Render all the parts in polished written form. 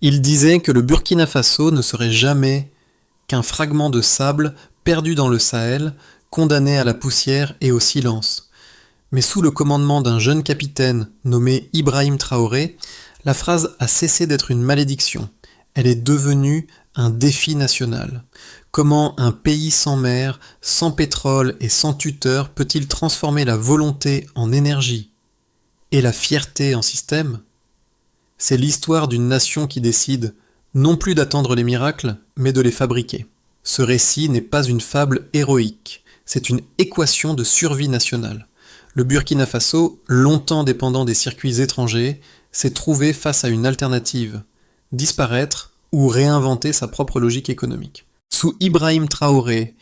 Il disait que le Burkina Faso ne serait jamais qu'un fragment de sable perdu dans le Sahel, condamné à la poussière et au silence. Mais sous le commandement d'un jeune capitaine nommé Ibrahim Traoré, la phrase a cessé d'être une malédiction. Elle est devenue un défi national. Comment un pays sans mer, sans pétrole et sans tuteur peut-il transformer la volonté en énergie et la fierté en système ? C'est l'histoire d'une nation qui décide, non plus d'attendre les miracles, mais de les fabriquer. Ce récit n'est pas une fable héroïque, c'est une équation de survie nationale. Le Burkina Faso, longtemps dépendant des circuits étrangers, s'est trouvé face à une alternative, disparaître ou réinventer sa propre logique économique. Sous Ibrahim Traoré,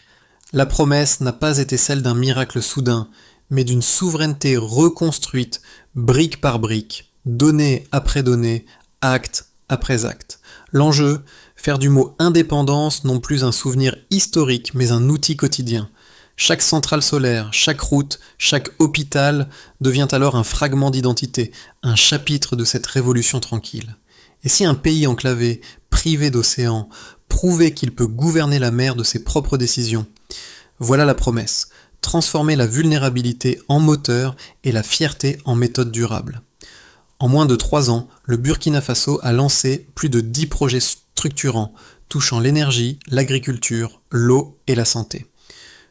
la promesse n'a pas été celle d'un miracle soudain, mais d'une souveraineté reconstruite, brique par brique, donnée après donnée, acte après acte. L'enjeu, faire du mot indépendance non plus un souvenir historique, mais un outil quotidien. Chaque centrale solaire, chaque route, chaque hôpital devient alors un fragment d'identité, un chapitre de cette révolution tranquille. Et si un pays enclavé, privé d'océan, prouvait qu'il peut gouverner la mer de ses propres décisions? Voilà la promesse, transformer la vulnérabilité en moteur et la fierté en méthode durable. En moins de 3 ans, le Burkina Faso a lancé plus de 10 projets structurants, touchant l'énergie, l'agriculture, l'eau et la santé.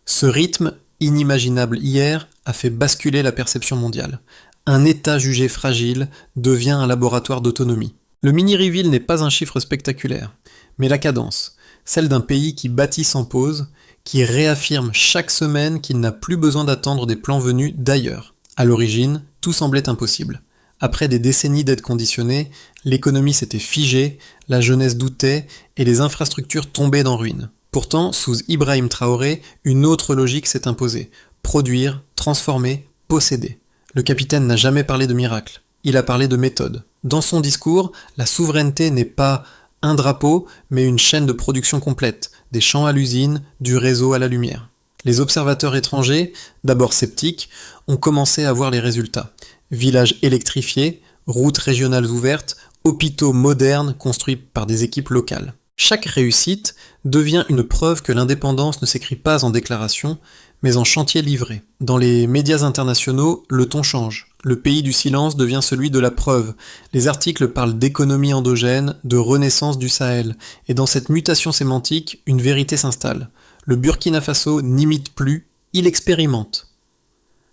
Ce rythme, inimaginable hier, a fait basculer la perception mondiale. Un État jugé fragile devient un laboratoire d'autonomie. Le mini-reveal n'est pas un chiffre spectaculaire, mais la cadence, celle d'un pays qui bâtit sans pause, qui réaffirme chaque semaine qu'il n'a plus besoin d'attendre des plans venus d'ailleurs. À l'origine, tout semblait impossible. Après des décennies d'aide conditionnée, l'économie s'était figée, la jeunesse doutait et les infrastructures tombaient en ruine. Pourtant, sous Ibrahim Traoré, une autre logique s'est imposée. Produire, transformer, posséder. Le capitaine n'a jamais parlé de miracle, il a parlé de méthode. Dans son discours, la souveraineté n'est pas un drapeau, mais une chaîne de production complète, des champs à l'usine, du réseau à la lumière. Les observateurs étrangers, d'abord sceptiques, ont commencé à voir les résultats. Villages électrifiés, routes régionales ouvertes, hôpitaux modernes construits par des équipes locales. Chaque réussite devient une preuve que l'indépendance ne s'écrit pas en déclaration, mais en chantier livré. Dans les médias internationaux, le ton change. Le pays du silence devient celui de la preuve. Les articles parlent d'économie endogène, de renaissance du Sahel. Et dans cette mutation sémantique, une vérité s'installe. Le Burkina Faso n'imite plus, il expérimente.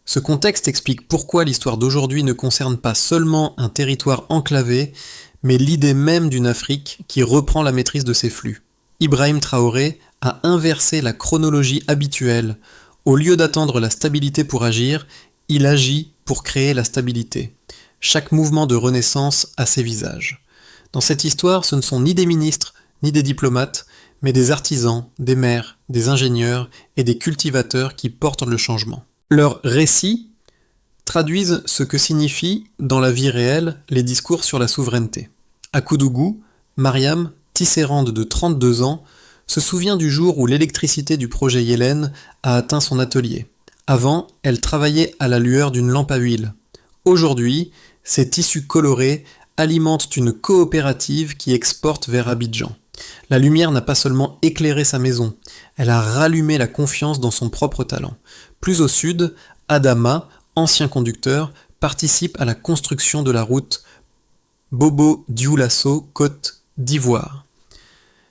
Ce contexte explique pourquoi l'histoire d'aujourd'hui ne concerne pas seulement un territoire enclavé, mais l'idée même d'une Afrique qui reprend la maîtrise de ses flux. Ibrahim Traoré a inversé la chronologie habituelle. Au lieu d'attendre la stabilité pour agir, il agit pour créer la stabilité. Chaque mouvement de renaissance a ses visages. Dans cette histoire, ce ne sont ni des ministres, ni des diplomates, mais des artisans, des maires, des ingénieurs et des cultivateurs qui portent le changement. Leurs récits traduisent ce que signifient, dans la vie réelle, les discours sur la souveraineté. À Koudougou, Mariam, tisserande de 32 ans, se souvient du jour où l'électricité du projet Yélène a atteint son atelier. Avant, elle travaillait à la lueur d'une lampe à huile. Aujourd'hui, ces tissus colorés alimentent une coopérative qui exporte vers Abidjan. La lumière n'a pas seulement éclairé sa maison, elle a rallumé la confiance dans son propre talent. Plus au sud, Adama, ancien conducteur, participe à la construction de la route Bobo-Dioulasso-Côte d'Ivoire.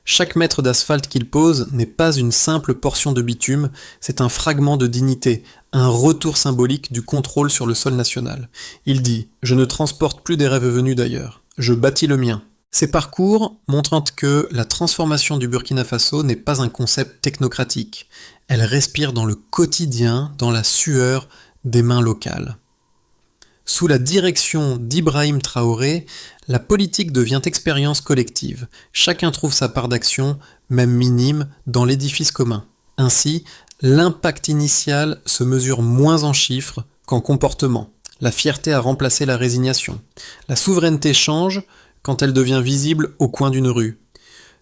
Chaque mètre d'asphalte qu'il pose n'est pas une simple portion de bitume, c'est un fragment de dignité, un retour symbolique du contrôle sur le sol national. Il dit « Je ne transporte plus des rêves venus d'ailleurs, je bâtis le mien ». Ces parcours montrent que la transformation du Burkina Faso n'est pas un concept technocratique. Elle respire dans le quotidien, dans la sueur des mains locales. Sous la direction d'Ibrahim Traoré, la politique devient expérience collective. Chacun trouve sa part d'action, même minime, dans l'édifice commun. Ainsi, l'impact initial se mesure moins en chiffres qu'en comportement. La fierté a remplacé la résignation. La souveraineté change quand elle devient visible au coin d'une rue.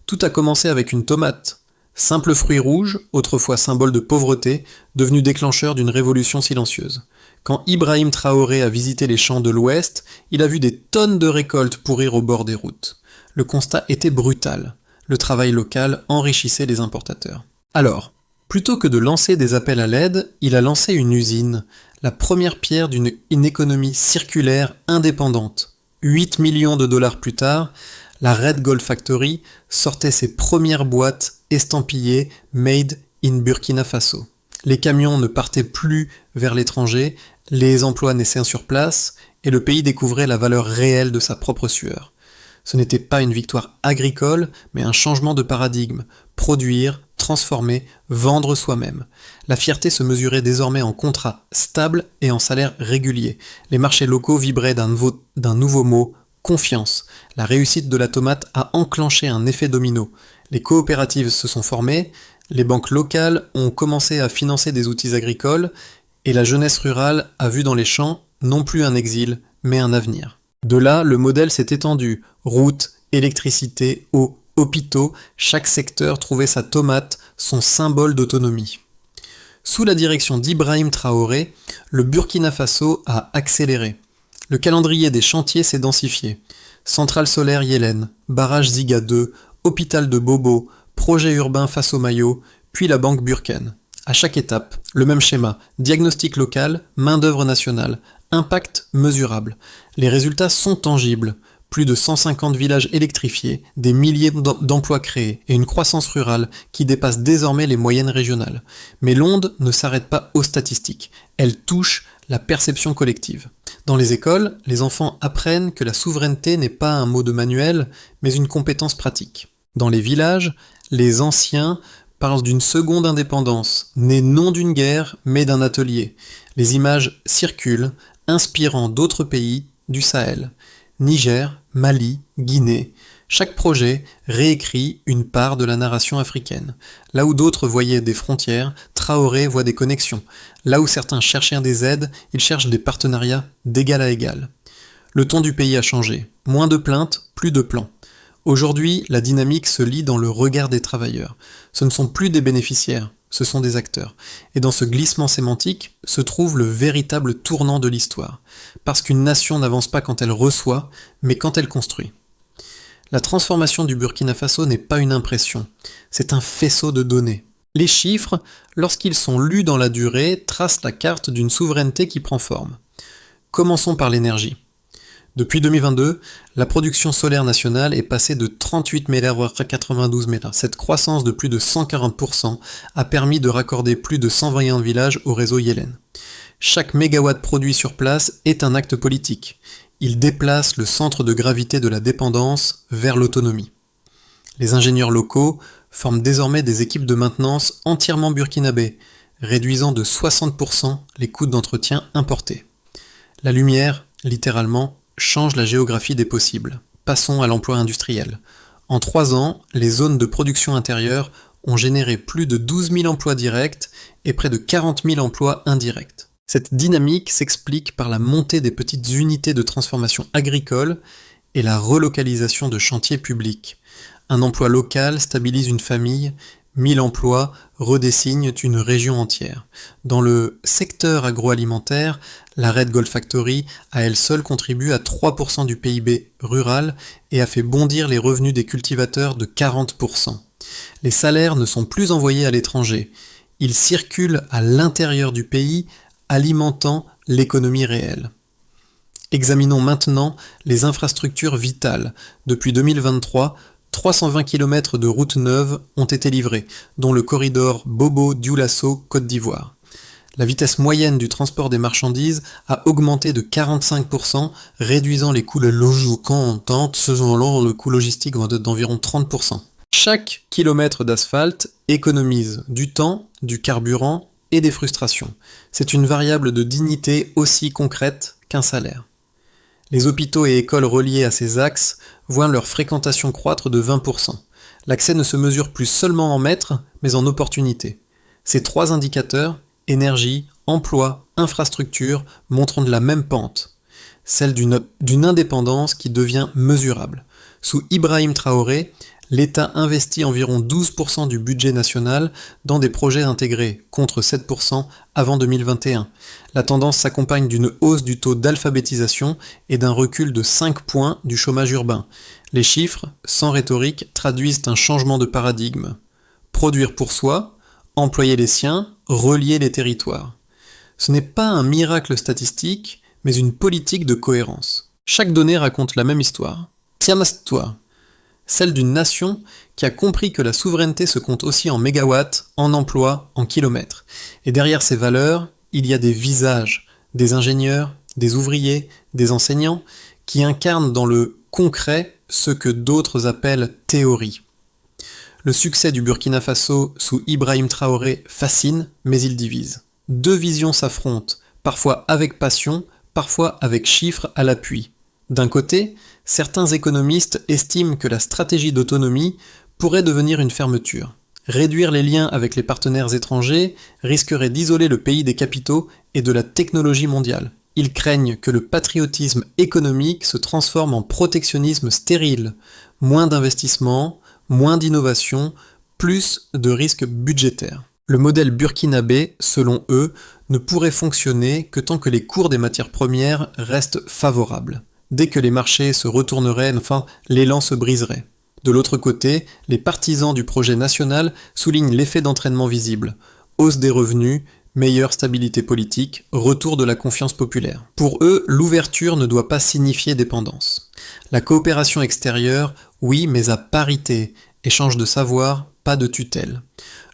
Tout a commencé avec une tomate. Simple fruit rouge, autrefois symbole de pauvreté, devenu déclencheur d'une révolution silencieuse. Quand Ibrahim Traoré a visité les champs de l'Ouest, il a vu des tonnes de récoltes pourrir au bord des routes. Le constat était brutal. Le travail local enrichissait les importateurs. Alors, plutôt que de lancer des appels à l'aide, il a lancé une usine, la première pierre d'une économie circulaire indépendante. 8 millions de dollars plus tard, la Red Gold Factory sortait ses premières boîtes estampillées Made in Burkina Faso. Les camions ne partaient plus vers l'étranger, les emplois naissaient sur place et le pays découvrait la valeur réelle de sa propre sueur. Ce n'était pas une victoire agricole, mais un changement de paradigme. Produire, transformer, vendre soi-même. La fierté se mesurait désormais en contrats stables et en salaires réguliers. Les marchés locaux vibraient d'un nouveau mot, confiance. La réussite de la tomate a enclenché un effet domino. Les coopératives se sont formées, les banques locales ont commencé à financer des outils agricoles, et la jeunesse rurale a vu dans les champs non plus un exil, mais un avenir. De là, le modèle s'est étendu. Routes, électricité, eau, hôpitaux, chaque secteur trouvait sa tomate, son symbole d'autonomie. Sous la direction d'Ibrahim Traoré, le Burkina Faso a accéléré. Le calendrier des chantiers s'est densifié. Centrale solaire Yélène, barrage Ziga 2, hôpital de Bobo, projet urbain Faso-Mayo, puis la banque Burken. À chaque étape, le même schéma, diagnostic local, main-d'œuvre nationale, impact mesurable. Les résultats sont tangibles. Plus de 150 villages électrifiés, des milliers d'emplois créés et une croissance rurale qui dépasse désormais les moyennes régionales. Mais l'onde ne s'arrête pas aux statistiques, elle touche la perception collective. Dans les écoles, les enfants apprennent que la souveraineté n'est pas un mot de manuel, mais une compétence pratique. Dans les villages, les anciens parlent d'une seconde indépendance, née non d'une guerre, mais d'un atelier. Les images circulent, inspirant d'autres pays du Sahel. Niger, Mali, Guinée. Chaque projet réécrit une part de la narration africaine. Là où d'autres voyaient des frontières, Traoré voit des connexions. Là où certains cherchaient des aides, il cherche des partenariats d'égal à égal. Le ton du pays a changé. Moins de plaintes, plus de plans. Aujourd'hui, la dynamique se lit dans le regard des travailleurs. Ce ne sont plus des bénéficiaires, ce sont des acteurs. Et dans ce glissement sémantique se trouve le véritable tournant de l'histoire. Parce qu'une nation n'avance pas quand elle reçoit, mais quand elle construit. La transformation du Burkina Faso n'est pas une impression, c'est un faisceau de données. Les chiffres, lorsqu'ils sont lus dans la durée, tracent la carte d'une souveraineté qui prend forme. Commençons par l'énergie. Depuis 2022, la production solaire nationale est passée de 38 MW à 92 MW. Cette croissance de plus de 140% a permis de raccorder plus de 121 villages au réseau Yélène. Chaque mégawatt produit sur place est un acte politique. Il déplace le centre de gravité de la dépendance vers l'autonomie. Les ingénieurs locaux forment désormais des équipes de maintenance entièrement burkinabées, réduisant de 60% les coûts d'entretien importés. La lumière, littéralement, change la géographie des possibles. Passons à l'emploi industriel. En 3 ans, les zones de production intérieure ont généré plus de 12 000 emplois directs et près de 40 000 emplois indirects. Cette dynamique s'explique par la montée des petites unités de transformation agricole et la relocalisation de chantiers publics. Un emploi local stabilise une famille, 1000 emplois redessignent une région entière. Dans le secteur agroalimentaire, la Red Gold Factory à elle seule contribue à 3% du PIB rural et a fait bondir les revenus des cultivateurs de 40%. Les salaires ne sont plus envoyés à l'étranger. Ils circulent à l'intérieur du pays, alimentant l'économie réelle. Examinons maintenant les infrastructures vitales. Depuis 2023, 320 km de routes neuves ont été livrées, dont le corridor Bobo-Dioulasso-Côte d'Ivoire. La vitesse moyenne du transport des marchandises a augmenté de 45%, réduisant les coûts le coût logistique d'environ 30%. Chaque kilomètre d'asphalte économise du temps, du carburant et des frustrations. C'est une variable de dignité aussi concrète qu'un salaire. Les hôpitaux et écoles reliés à ces axes voient leur fréquentation croître de 20%. L'accès ne se mesure plus seulement en mètres, mais en opportunités. Ces 3 indicateurs, énergie, emploi, infrastructure, montrent la même pente, celle d'une indépendance qui devient mesurable. Sous Ibrahim Traoré, L'État investit environ 12% du budget national dans des projets intégrés, contre 7% avant 2021. La tendance s'accompagne d'une hausse du taux d'alphabétisation et d'un recul de 5 points du chômage urbain. Les chiffres, sans rhétorique, traduisent un changement de paradigme. Produire pour soi, employer les siens, relier les territoires. Ce n'est pas un miracle statistique, mais une politique de cohérence. Chaque donnée raconte la même histoire. Tiamastua, celle d'une nation qui a compris que la souveraineté se compte aussi en mégawatts, en emplois, en kilomètres. Et derrière ces valeurs, il y a des visages, des ingénieurs, des ouvriers, des enseignants, qui incarnent dans le concret ce que d'autres appellent théorie. Le succès du Burkina Faso sous Ibrahim Traoré fascine, mais il divise. Deux visions s'affrontent, parfois avec passion, parfois avec chiffres à l'appui. D'un côté, certains économistes estiment que la stratégie d'autonomie pourrait devenir une fermeture. Réduire les liens avec les partenaires étrangers risquerait d'isoler le pays des capitaux et de la technologie mondiale. Ils craignent que le patriotisme économique se transforme en protectionnisme stérile, moins d'investissement, moins d'innovation, plus de risques budgétaires. Le modèle burkinabé, selon eux, ne pourrait fonctionner que tant que les cours des matières premières restent favorables. Dès que les marchés se retourneraient, l'élan se briserait. De l'autre côté, les partisans du projet national soulignent l'effet d'entraînement visible. Hausse des revenus, meilleure stabilité politique, retour de la confiance populaire. Pour eux, l'ouverture ne doit pas signifier dépendance. La coopération extérieure, oui, mais à parité, échange de savoir, pas de tutelle.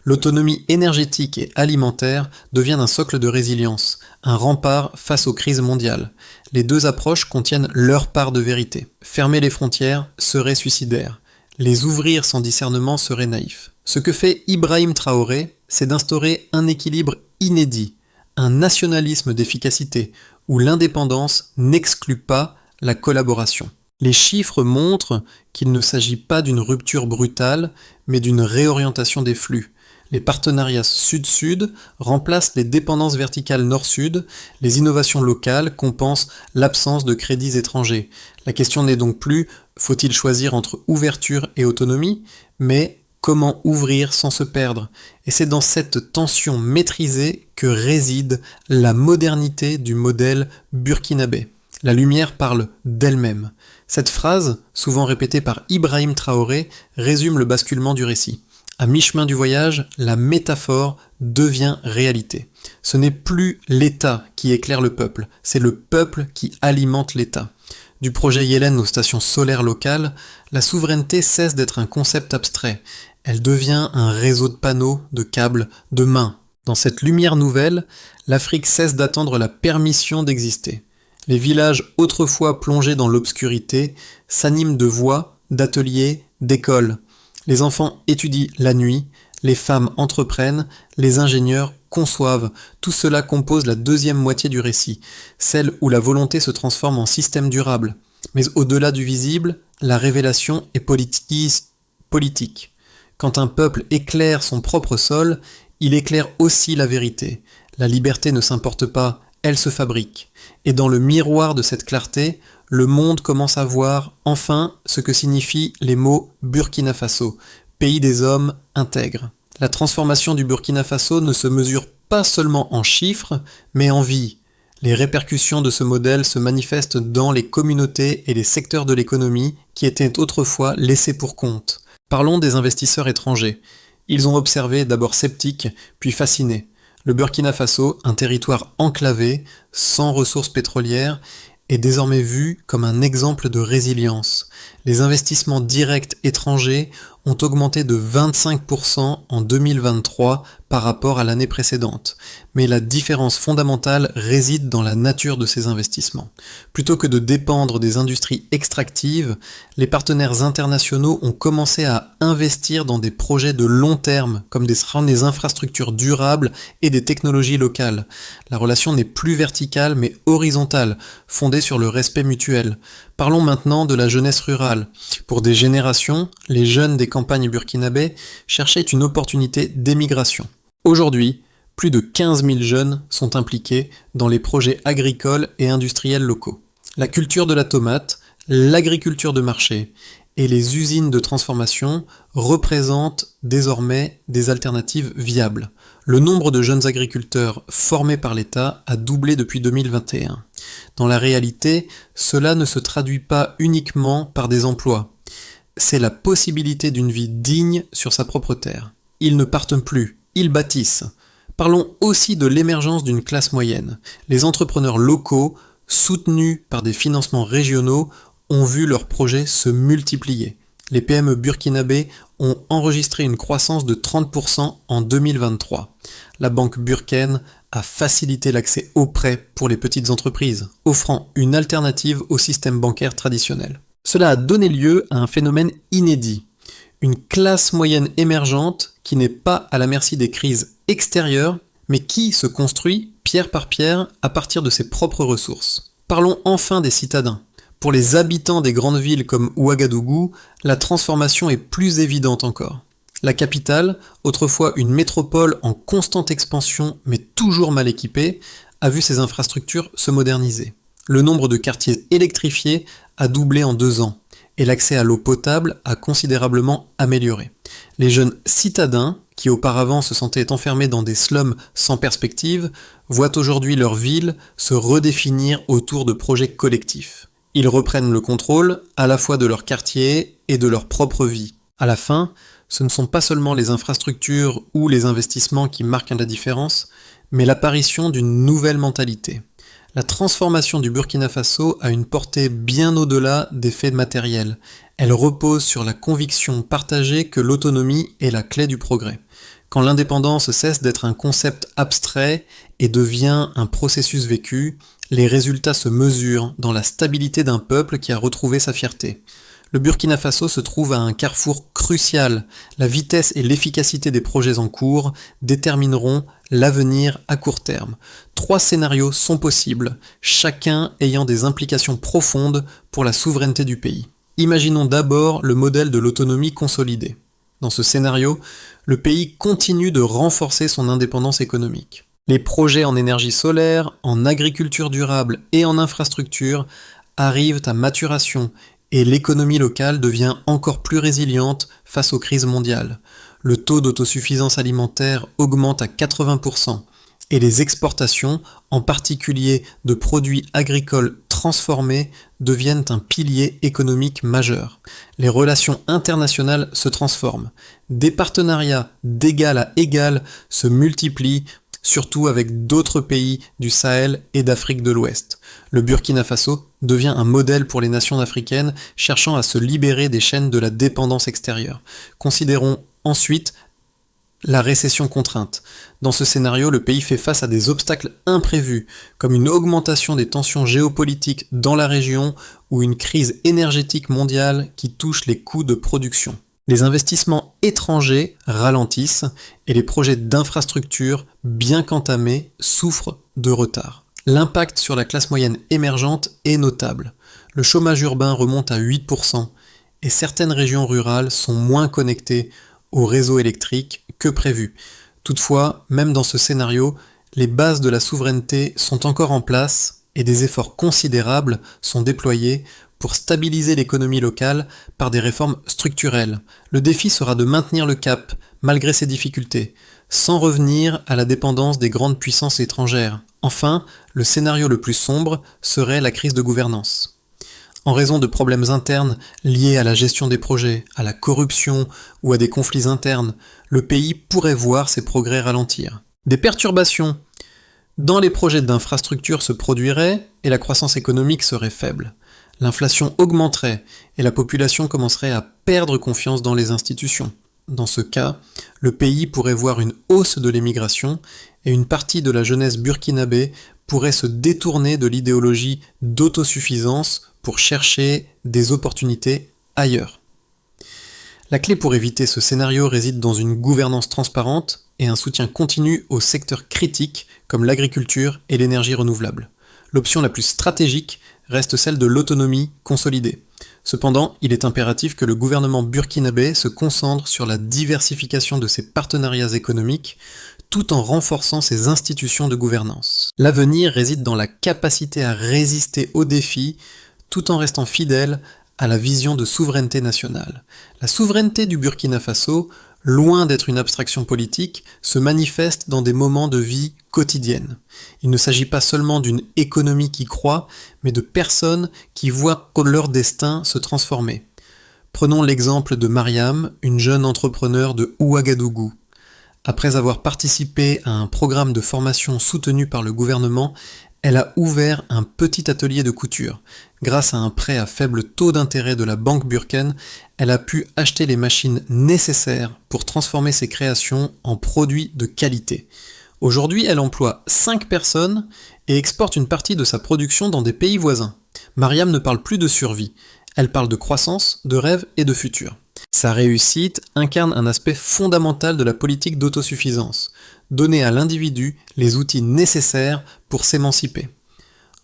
L'autonomie énergétique et alimentaire devient un socle de résilience, un rempart face aux crises mondiales. Les deux approches contiennent leur part de vérité. Fermer les frontières serait suicidaire. Les ouvrir sans discernement serait naïf. Ce que fait Ibrahim Traoré, c'est d'instaurer un équilibre inédit, un nationalisme d'efficacité, où l'indépendance n'exclut pas la collaboration. Les chiffres montrent qu'il ne s'agit pas d'une rupture brutale, mais d'une réorientation des flux. Les partenariats sud-sud remplacent les dépendances verticales nord-sud, les innovations locales compensent l'absence de crédits étrangers. La question n'est donc plus faut-il choisir entre ouverture et autonomie, mais comment ouvrir sans se perdre. Et c'est dans cette tension maîtrisée que réside la modernité du modèle burkinabé. La lumière parle d'elle-même. Cette phrase, souvent répétée par Ibrahim Traoré, résume le basculement du récit. À mi-chemin du voyage, la métaphore devient réalité. Ce n'est plus l'État qui éclaire le peuple, c'est le peuple qui alimente l'État. Du projet Yellen aux stations solaires locales, la souveraineté cesse d'être un concept abstrait. Elle devient un réseau de panneaux, de câbles, de mains. Dans cette lumière nouvelle, l'Afrique cesse d'attendre la permission d'exister. Les villages autrefois plongés dans l'obscurité s'animent de voix, d'ateliers, d'écoles. Les enfants étudient la nuit, les femmes entreprennent, les ingénieurs conçoivent. Tout cela compose la deuxième moitié du récit, celle où la volonté se transforme en système durable. Mais au-delà du visible, la révélation est politique. Quand un peuple éclaire son propre sol, il éclaire aussi la vérité. La liberté ne s'importe pas, elle se fabrique. Et dans le miroir de cette clarté, le monde commence à voir enfin ce que signifient les mots Burkina Faso, pays des hommes intègres. La transformation du Burkina Faso ne se mesure pas seulement en chiffres, mais en vie. Les répercussions de ce modèle se manifestent dans les communautés et les secteurs de l'économie qui étaient autrefois laissés pour compte. Parlons des investisseurs étrangers. Ils ont observé, d'abord sceptiques, puis fascinés. Le Burkina Faso, un territoire enclavé, sans ressources pétrolières, est désormais vu comme un exemple de résilience. Les investissements directs étrangers ont augmenté de 25% en 2023 par rapport à l'année précédente. Mais la différence fondamentale réside dans la nature de ces investissements. Plutôt que de dépendre des industries extractives, les partenaires internationaux ont commencé à investir dans des projets de long terme, comme des infrastructures durables et des technologies locales. La relation n'est plus verticale mais horizontale, fondée sur le respect mutuel. Parlons maintenant de la jeunesse rurale. Pour des générations, les jeunes des campagnes burkinabées cherchaient une opportunité d'émigration. Aujourd'hui, plus de 15 000 jeunes sont impliqués dans les projets agricoles et industriels locaux. La culture de la tomate, l'agriculture de marché et les usines de transformation représentent désormais des alternatives viables. Le nombre de jeunes agriculteurs formés par l'État a doublé depuis 2021. Dans la réalité, cela ne se traduit pas uniquement par des emplois. C'est la possibilité d'une vie digne sur sa propre terre. Ils ne partent plus, ils bâtissent. Parlons aussi de l'émergence d'une classe moyenne. Les entrepreneurs locaux, soutenus par des financements régionaux, ont vu leurs projets se multiplier. Les PME burkinabés ont enregistré une croissance de 30% en 2023. La banque Burken a facilité l'accès aux prêts pour les petites entreprises, offrant une alternative au système bancaire traditionnel. Cela a donné lieu à un phénomène inédit. Une classe moyenne émergente qui n'est pas à la merci des crises extérieures, mais qui se construit pierre par pierre à partir de ses propres ressources. Parlons enfin des citadins. Pour les habitants des grandes villes comme Ouagadougou, la transformation est plus évidente encore. La capitale, autrefois une métropole en constante expansion mais toujours mal équipée, a vu ses infrastructures se moderniser. Le nombre de quartiers électrifiés a doublé en 2 ans et l'accès à l'eau potable a considérablement amélioré. Les jeunes citadins, qui auparavant se sentaient enfermés dans des slums sans perspective, voient aujourd'hui leur ville se redéfinir autour de projets collectifs. Ils reprennent le contrôle à la fois de leur quartier et de leur propre vie. À la fin, ce ne sont pas seulement les infrastructures ou les investissements qui marquent la différence, mais l'apparition d'une nouvelle mentalité. La transformation du Burkina Faso a une portée bien au-delà des faits matériels. Elle repose sur la conviction partagée que l'autonomie est la clé du progrès. Quand l'indépendance cesse d'être un concept abstrait et devient un processus vécu, les résultats se mesurent dans la stabilité d'un peuple qui a retrouvé sa fierté. Le Burkina Faso se trouve à un carrefour crucial. La vitesse et l'efficacité des projets en cours détermineront l'avenir à court terme. 3 scénarios sont possibles, chacun ayant des implications profondes pour la souveraineté du pays. Imaginons d'abord le modèle de l'autonomie consolidée. Dans ce scénario, le pays continue de renforcer son indépendance économique. Les projets en énergie solaire, en agriculture durable et en infrastructure arrivent à maturation et l'économie locale devient encore plus résiliente face aux crises mondiales. Le taux d'autosuffisance alimentaire augmente à 80% et les exportations, en particulier de produits agricoles transformés, deviennent un pilier économique majeur. Les relations internationales se transforment. Des partenariats d'égal à égal se multiplient, surtout avec d'autres pays du Sahel et d'Afrique de l'Ouest. Le Burkina Faso devient un modèle pour les nations africaines cherchant à se libérer des chaînes de la dépendance extérieure. Considérons ensuite la récession contrainte. Dans ce scénario, le pays fait face à des obstacles imprévus, comme une augmentation des tensions géopolitiques dans la région ou une crise énergétique mondiale qui touche les coûts de production. Les investissements étrangers ralentissent et les projets d'infrastructures, bien qu'entamés, souffrent de retard. L'impact sur la classe moyenne émergente est notable. Le chômage urbain remonte à 8% et certaines régions rurales sont moins connectées au réseau électrique que prévu. Toutefois, même dans ce scénario, les bases de la souveraineté sont encore en place et des efforts considérables sont déployés pour stabiliser l'économie locale par des réformes structurelles. Le défi sera de maintenir le cap, malgré ces difficultés, sans revenir à la dépendance des grandes puissances étrangères. Enfin, le scénario le plus sombre serait la crise de gouvernance. En raison de problèmes internes liés à la gestion des projets, à la corruption ou à des conflits internes, le pays pourrait voir ses progrès ralentir. Des perturbations dans les projets d'infrastructure se produiraient et la croissance économique serait faible. L'inflation augmenterait et la population commencerait à perdre confiance dans les institutions. Dans ce cas, le pays pourrait voir une hausse de l'émigration et une partie de la jeunesse burkinabé pourrait se détourner de l'idéologie d'autosuffisance pour chercher des opportunités ailleurs. La clé pour éviter ce scénario réside dans une gouvernance transparente et un soutien continu aux secteurs critiques comme l'agriculture et l'énergie renouvelable. L'option la plus stratégique reste celle de l'autonomie consolidée. Cependant, il est impératif que le gouvernement burkinabé se concentre sur la diversification de ses partenariats économiques tout en renforçant ses institutions de gouvernance. L'avenir réside dans la capacité à résister aux défis tout en restant fidèle à la vision de souveraineté nationale. La souveraineté du Burkina Faso, loin d'être une abstraction politique, se manifeste dans des moments de vie quotidienne. Il ne s'agit pas seulement d'une économie qui croît, mais de personnes qui voient leur destin se transformer. Prenons l'exemple de Mariam, une jeune entrepreneure de Ouagadougou. Après avoir participé à un programme de formation soutenu par le gouvernement, elle a ouvert un petit atelier de couture. Grâce à un prêt à faible taux d'intérêt de la banque Burken, elle a pu acheter les machines nécessaires pour transformer ses créations en produits de qualité. Aujourd'hui, elle emploie 5 personnes et exporte une partie de sa production dans des pays voisins. Mariam ne parle plus de survie, elle parle de croissance, de rêve et de futur. Sa réussite incarne un aspect fondamental de la politique d'autosuffisance, donner à l'individu les outils nécessaires pour s'émanciper.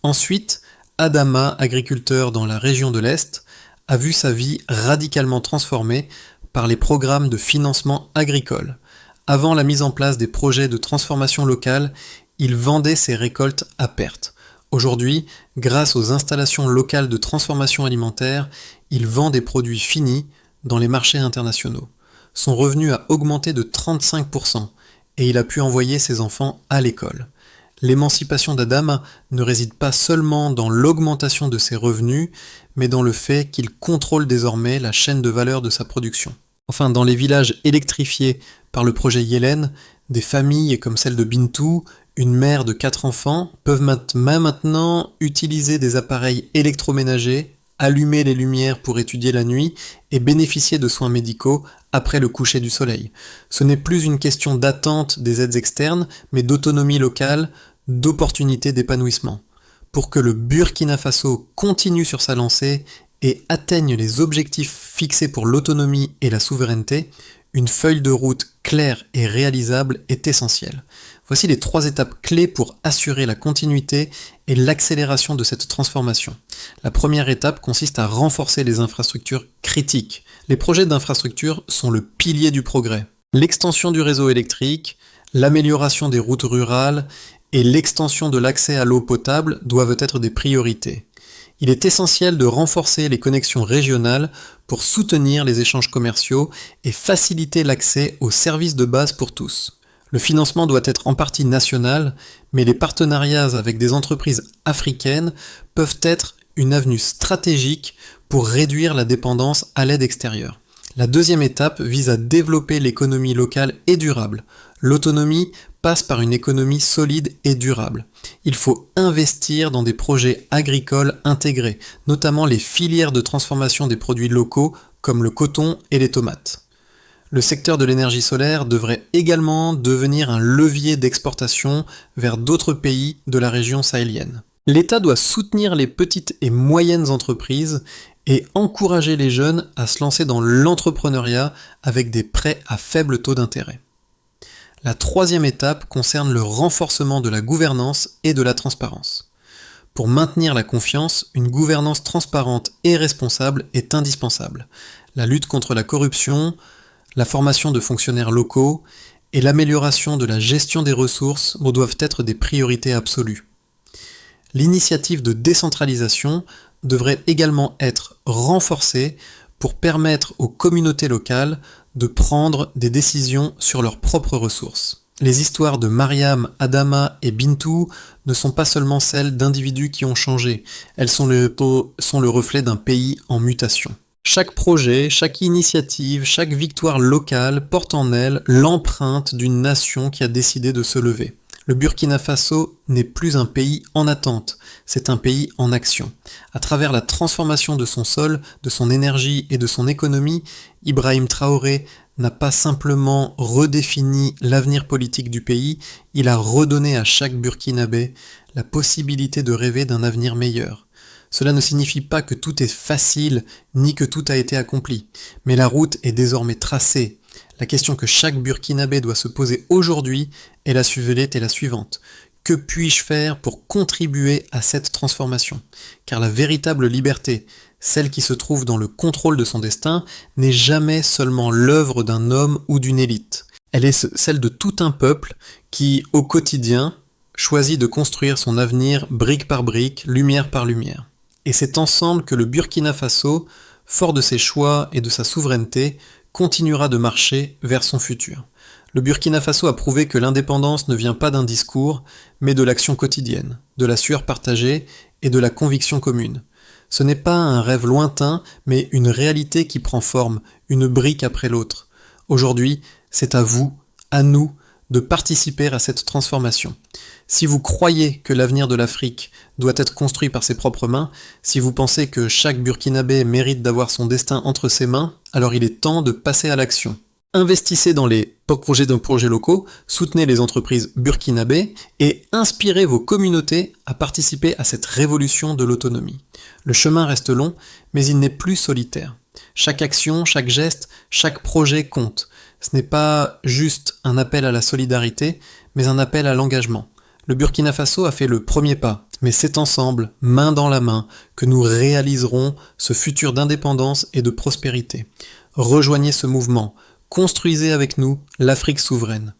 Ensuite, Adama, agriculteur dans la région de l'Est, a vu sa vie radicalement transformée par les programmes de financement agricole. Avant la mise en place des projets de transformation locale, il vendait ses récoltes à perte. Aujourd'hui, grâce aux installations locales de transformation alimentaire, il vend des produits finis dans les marchés internationaux. Son revenu a augmenté de 35% et il a pu envoyer ses enfants à l'école. L'émancipation d'Adama ne réside pas seulement dans l'augmentation de ses revenus, mais dans le fait qu'il contrôle désormais la chaîne de valeur de sa production. Enfin, dans les villages électrifiés par le projet Yelen, des familles comme celle de Bintou, une mère de 4 enfants, peuvent maintenant utiliser des appareils électroménagers, allumer les lumières pour étudier la nuit et bénéficier de soins médicaux après le coucher du soleil. Ce n'est plus une question d'attente des aides externes, mais d'autonomie locale, d'opportunités d'épanouissement. Pour que le Burkina Faso continue sur sa lancée et atteigne les objectifs fixés pour l'autonomie et la souveraineté, une feuille de route claire et réalisable est essentielle. Voici les 3 étapes clés pour assurer la continuité et l'accélération de cette transformation. La première étape consiste à renforcer les infrastructures critiques. Les projets d'infrastructure sont le pilier du progrès. L'extension du réseau électrique, l'amélioration des routes rurales et l'extension de l'accès à l'eau potable doivent être des priorités. Il est essentiel de renforcer les connexions régionales pour soutenir les échanges commerciaux et faciliter l'accès aux services de base pour tous. Le financement doit être en partie national, mais les partenariats avec des entreprises africaines peuvent être une avenue stratégique pour réduire la dépendance à l'aide extérieure. La deuxième étape vise à développer l'économie locale et durable. L'autonomie passe par une économie solide et durable. Il faut investir dans des projets agricoles intégrés, notamment les filières de transformation des produits locaux comme le coton et les tomates. Le secteur de l'énergie solaire devrait également devenir un levier d'exportation vers d'autres pays de la région sahélienne. L'État doit soutenir les petites et moyennes entreprises et encourager les jeunes à se lancer dans l'entrepreneuriat avec des prêts à faible taux d'intérêt. La troisième étape concerne le renforcement de la gouvernance et de la transparence. Pour maintenir la confiance, une gouvernance transparente et responsable est indispensable. La lutte contre la corruption, la formation de fonctionnaires locaux et l'amélioration de la gestion des ressources doivent être des priorités absolues. L'initiative de décentralisation devrait également être renforcée pour permettre aux communautés locales de prendre des décisions sur leurs propres ressources. Les histoires de Mariam, Adama et Bintou ne sont pas seulement celles d'individus qui ont changé, elles sont le reflet d'un pays en mutation. Chaque projet, chaque initiative, chaque victoire locale porte en elle l'empreinte d'une nation qui a décidé de se lever. Le Burkina Faso n'est plus un pays en attente, c'est un pays en action. À travers la transformation de son sol, de son énergie et de son économie, Ibrahim Traoré n'a pas simplement redéfini l'avenir politique du pays, il a redonné à chaque Burkinabé la possibilité de rêver d'un avenir meilleur. Cela ne signifie pas que tout est facile, ni que tout a été accompli, mais la route est désormais tracée. La question que chaque Burkinabé doit se poser aujourd'hui est la suivante. Que puis-je faire pour contribuer à cette transformation ? Car la véritable liberté, celle qui se trouve dans le contrôle de son destin, n'est jamais seulement l'œuvre d'un homme ou d'une élite. Elle est celle de tout un peuple qui, au quotidien, choisit de construire son avenir brique par brique, lumière par lumière. Et c'est ensemble que le Burkina Faso, fort de ses choix et de sa souveraineté, continuera de marcher vers son futur. Le Burkina Faso a prouvé que l'indépendance ne vient pas d'un discours, mais de l'action quotidienne, de la sueur partagée et de la conviction commune. Ce n'est pas un rêve lointain, mais une réalité qui prend forme, une brique après l'autre. Aujourd'hui, c'est à vous, à nous, de participer à cette transformation. Si vous croyez que l'avenir de l'Afrique doit être construit par ses propres mains, si vous pensez que chaque Burkinabé mérite d'avoir son destin entre ses mains, alors il est temps de passer à l'action. Investissez dans les projets locaux, soutenez les entreprises burkinabées et inspirez vos communautés à participer à cette révolution de l'autonomie. Le chemin reste long, mais il n'est plus solitaire. Chaque action, chaque geste, chaque projet compte. Ce n'est pas juste un appel à la solidarité, mais un appel à l'engagement. Le Burkina Faso a fait le premier pas, mais c'est ensemble, main dans la main, que nous réaliserons ce futur d'indépendance et de prospérité. Rejoignez ce mouvement, construisez avec nous l'Afrique souveraine.